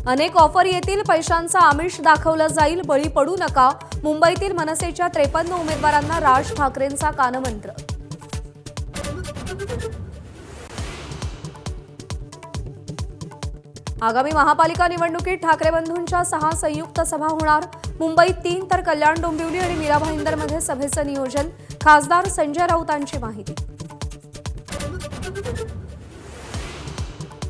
अनेक ऑफर येतील, पैशांचा आमिष दाखवलं जाईल, बळी पडू नका. मुंबईतील मनसेच्या 53 उमेदवारांना राज ठाकरेंचा कानमंत्र. आगामी महापालिका निवडणुकीत ठाकरे बंधूंच्या 6 संयुक्त सभा होणार. मुंबईत 3 तर कल्याण, डोंबिवली आणि मीरा भाईंदरमध्ये सभेचं नियोजन. खासदार संजय राऊतांची माहिती.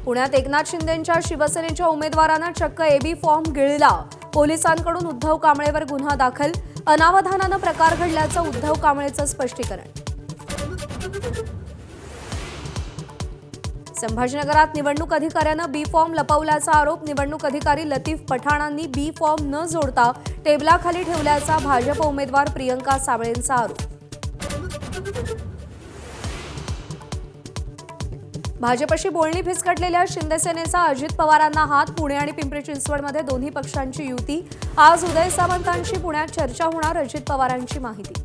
पुण्यात एकनाथ शिंदेंच्या शिवसेनेच्या उमेदवारांना चक्क एबी फॉर्म गिळला. पोलिसांकडून उद्धव कांबळेवर गुन्हा दाखल. अनावधानानं प्रकार घडल्याचं उद्धव कांबळेचं स्पष्टीकरण. संभाजीनगरात निवडणूक अधिकाऱ्यानं बी फॉर्म लपवल्याचा आरोप. निवडणूक अधिकारी लतीफ पठाणांनी बी फॉर्म न जोडता टेबलाखाली ठेवल्याचा भाजप उमेदवार प्रियंका साबळेंचा आरोप. भाजपशी बोलणी फिसकटलेल्या शिंदेसेनेचा अजित पवारांना हात. पुणे आणि पिंपरी चिंचवडमध्ये दोन्ही पक्षांची युती. आज उदय सामंतांशी पुण्यात चर्चा होणार. अजित पवारांची माहिती.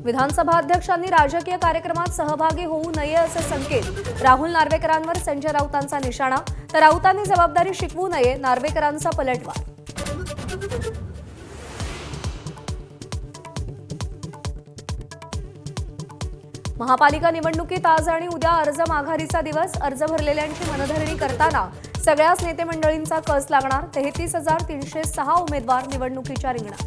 विधानसभा अध्यक्षांनी राजकीय कार्यक्रमात सहभागी होऊ नये असे संकेत. राहुल नार्वेकरांवर संजय राऊतांचा निशाणा. तर राऊतांनी जबाबदारी शिकवू नये, नार्वेकरांचा पलटवार. महापालिका निवडणुकीत आज आणि उद्या अर्ज माघारीचा दिवस. अर्ज भरलेल्यांची मनधरणी करताना सगळ्याच नेते मंडळींचा कस लागणार. 33,306 उमेदवार निवडणुकीच्या रिंगणात.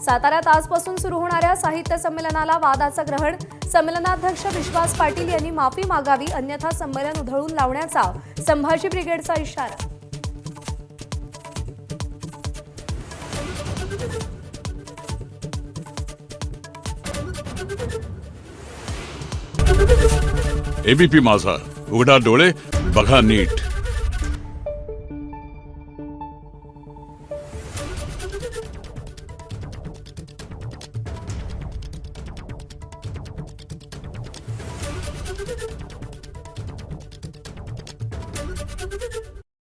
साताऱ्यात आजपासून सुरू होणाऱ्या साहित्य संमेलनाला वादाचं ग्रहण. संमेलनाध्यक्ष विश्वास पाटील यांनी माफी मागावी, अन्यथा संमेलन उधळून लावण्याचा संभाजी ब्रिगेडचा इशारा. एबीपी माझा, उघडा डोळे बघा नीट.